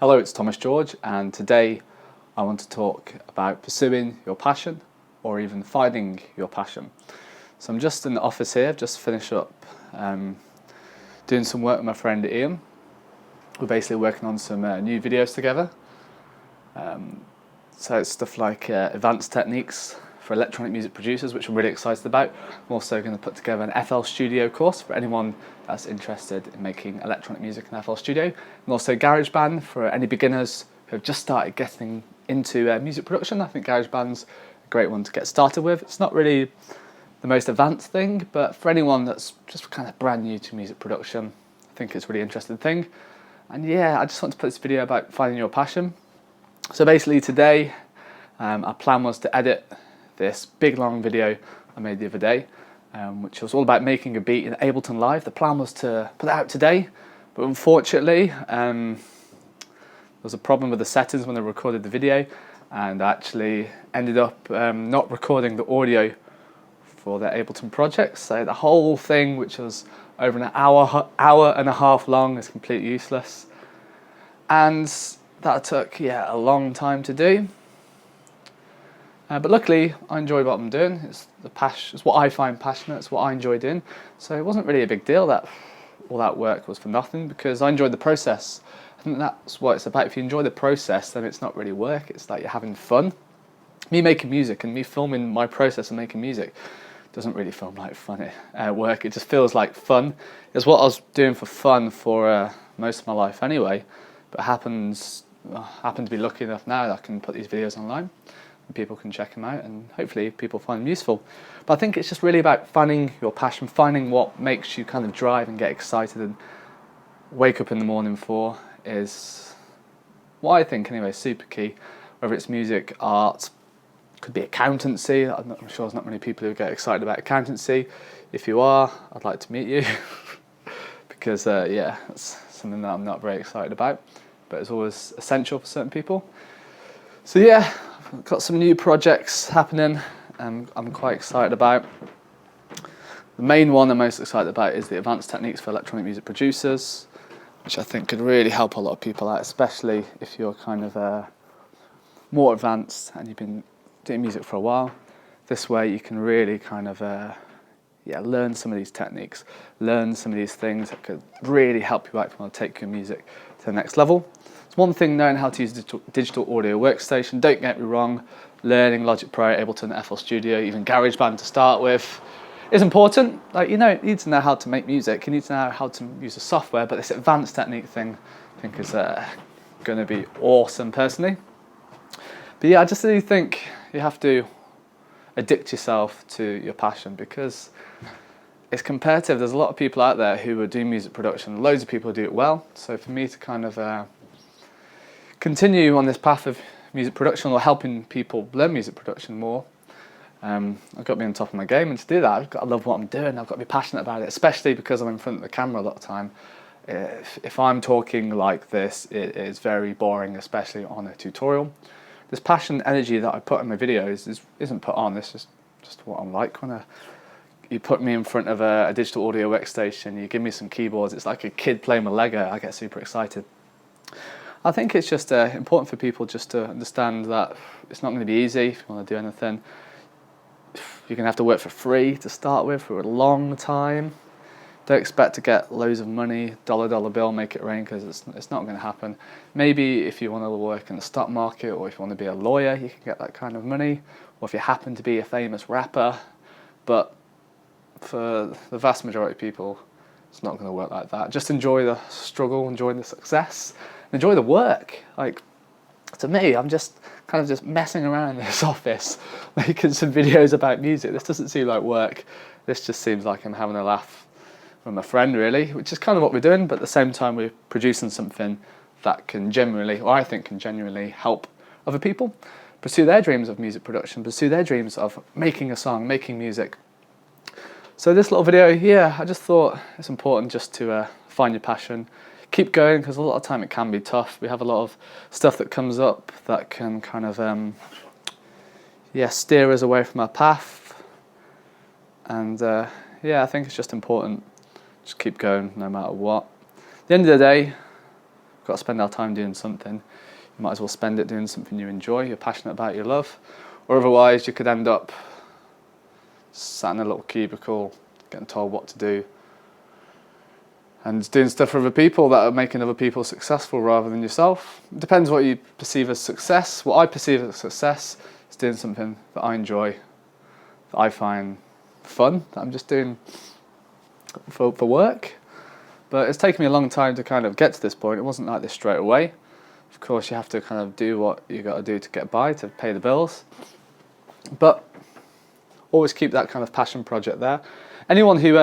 Hello, it's Thomas George, and today I want to talk about pursuing your passion or even finding your passion. So I'm just in the office here, I've just finished up doing some work with my friend Ian. We're basically working on some new videos together. So it's stuff like advanced techniques for electronic music producers, which I'm really excited about. I'm also going to put together an FL Studio course for anyone that's interested in making electronic music in FL Studio, and also GarageBand for any beginners who have just started getting into music production. I think GarageBand's a great one to get started with. It's not really the most advanced thing, but for anyone that's just kind of brand new to music production, I think it's a really interesting thing. And yeah, I just want to put this video about finding your passion. So basically today, our plan was to edit this big long video I made the other day, which was all about making a beat in Ableton Live. The plan was to put that out today, but unfortunately there was a problem with the settings when I recorded the video, and I actually ended up not recording the audio for the Ableton project. So the whole thing, which was over an hour and a half long, is completely useless, and that took a long time to do. But luckily, I enjoy what I'm doing. It's what I find passionate. It's what I enjoy doing. So it wasn't really a big deal that all that work was for nothing, because I enjoyed the process. I think that's what it's about. If you enjoy the process, then it's not really work. It's like you're having fun. Me making music and me filming my process of making music doesn't really feel like fun work. It just feels like fun. It's what I was doing for fun for most of my life anyway. But I happen to be lucky enough now that I can put these videos online. People can check them out, and hopefully people find them useful. But I think it's just really about finding your passion, finding what makes you kind of drive and get excited and wake up in the morning for, is what I think anyway, super key. Whether it's music, art, could be accountancy. I'm sure there's not many people who get excited about accountancy. If you are, I'd like to meet you because that's something that I'm not very excited about, but it's always essential for certain people. So yeah, I've got some new projects happening I'm quite excited about. The main one I'm most excited about is the advanced techniques for electronic music producers, which I think could really help a lot of people out, especially if you're kind of more advanced and you've been doing music for a while. This way you can really kind of learn some of these techniques, learn some of these things that could really help you out if you want to take your music to the next level. It's one thing knowing how to use digital audio workstation. Don't get me wrong, learning Logic Pro, Ableton, FL Studio, even GarageBand to start with is important. Like, you need to know how to make music, you need to know how to use the software, but this advanced technique thing I think is going to be awesome personally. But yeah, I just really think you have to addict yourself to your passion, because it's competitive. There's a lot of people out there who are doing music production, loads of people who do it well. So for me to kind of continue on this path of music production, or helping people learn music production more, I've got to be on top of my game, and to do that I've got to love what I'm doing. I've got to be passionate about it, especially because I'm in front of the camera a lot of the time. If I'm talking like this, it is very boring, especially on a tutorial. This passion and energy that I put in my videos isn't put on. This is just what I'm like. When you put me in front of a digital audio workstation, you give me some keyboards, it's like a kid playing with Lego. I get super excited. I think it's just important for people just to understand that it's not going to be easy. If you want to do anything, you're going to have to work for free to start with for a long time. Don't expect to get loads of money, dollar bill, make it rain, because it's not going to happen. Maybe if you want to work in the stock market, or if you want to be a lawyer, you can get that kind of money, or if you happen to be a famous rapper. But for the vast majority of people, it's not going to work like that. Just enjoy the struggle, enjoy the success, enjoy the work. Like, to me, I'm just kind of just messing around in this office, making some videos about music. This doesn't seem like work. This just seems like I'm having a laugh with my friend, really, which is kind of what we're doing, but at the same time we're producing something that can genuinely, or I think can genuinely help other people pursue their dreams of music production, pursue their dreams of making a song, making music. So this little video, I just thought it's important just to find your passion, keep going, because a lot of time it can be tough. We have a lot of stuff that comes up that can kind of steer us away from our path, and I think it's just important. Just keep going no matter what. At the end of the day, We've got to spend our time doing something. You might as well spend it doing something you enjoy, you're passionate about, you love. Or otherwise you could end up sat in a little cubicle, getting told what to do, and doing stuff for other people that are making other people successful rather than yourself. It depends what you perceive as success. What I perceive as success is doing something that I enjoy, that I find fun, that I'm just doing for work. But it's taken me a long time to kind of get to this point. It wasn't like this straight away. Of course, you have to kind of do what you got to do to get by, to pay the bills. But always keep that kind of passion project there. Anyone who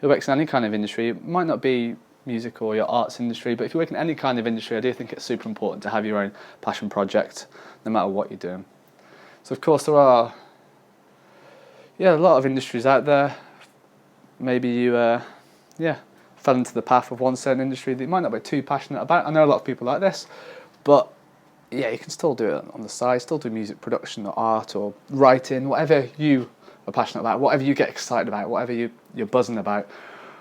works in any kind of industry, it might not be music or your arts industry, but if you work in any kind of industry, I do think it's super important to have your own passion project, no matter what you're doing. So of course there are, a lot of industries out there. Maybe you, fell into the path of one certain industry that you might not be too passionate about. I know a lot of people like this, but yeah, you can still do it on the side, still do music production or art or writing, whatever you are passionate about, whatever you get excited about, whatever you're buzzing about.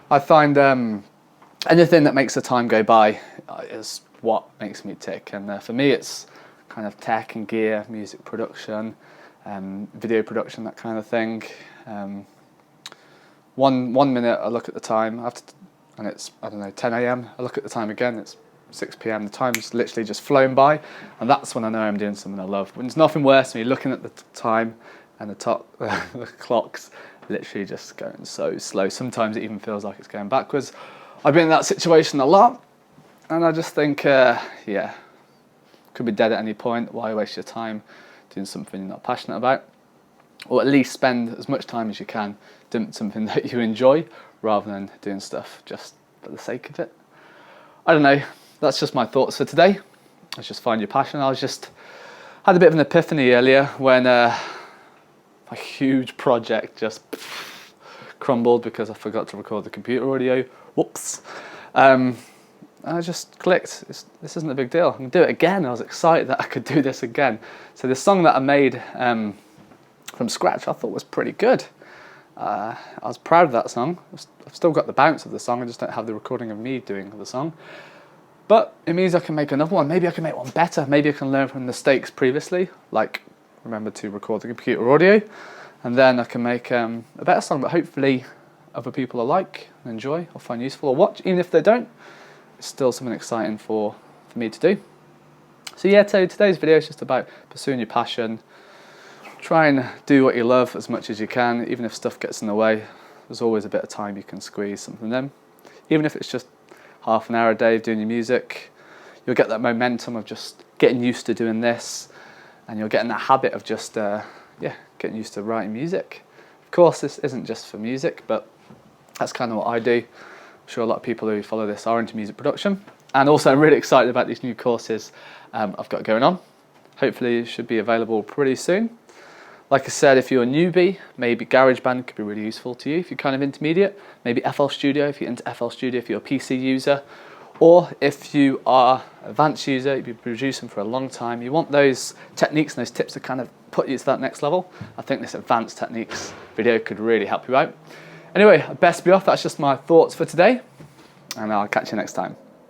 I find anything that makes the time go by is what makes me tick. And for me, it's kind of tech and gear, music production, video production, that kind of thing. One minute I look at the time, and it's, 10 a.m. I look at the time again, it's 6 p.m. The time's literally just flown by, and that's when I know I'm doing something I love. When there's nothing worse than me looking at the time and the clock's literally just going so slow. Sometimes it even feels like it's going backwards. I've been in that situation a lot, and I just think, could be dead at any point. Why waste your time doing something you're not passionate about? Or at least spend as much time as you can doing something that you enjoy, rather than doing stuff just for the sake of it. I don't know. That's just my thoughts for today. Let's just find your passion. I had a bit of an epiphany earlier when a huge project just crumbled because I forgot to record the computer audio. Whoops. I just clicked. This isn't a big deal. I can do it again. I was excited that I could do this again. So the song that I made from scratch I thought was pretty good. I was proud of that song. I've still got the bounce of the song. I just don't have the recording of me doing the song. But it means I can make another one. Maybe I can make one better. Maybe I can learn from mistakes previously, like remember to record the computer audio, and then I can make a better song that hopefully other people will like and enjoy or find useful or watch. Even if they don't, it's still something exciting for me to do. So yeah, today's video is just about pursuing your passion. Try and do what you love as much as you can, even if stuff gets in the way. There's always a bit of time you can squeeze something in. Even if it's just half an hour a day of doing your music, you'll get that momentum of just getting used to doing this, and you'll get in that habit of just getting used to writing music. Of course, this isn't just for music, but that's kind of what I do. I'm sure a lot of people who follow this are into music production, and also I'm really excited about these new courses I've got going on. Hopefully it should be available pretty soon. Like I said, if you're a newbie, maybe GarageBand could be really useful to you. If you're kind of intermediate, maybe FL Studio if you're into FL Studio, if you're a PC user. Or if you are an advanced user, you've been producing for a long time, you want those techniques and those tips to kind of put you to that next level, I think this advanced techniques video could really help you out. Anyway, best be off. That's just my thoughts for today, and I'll catch you next time.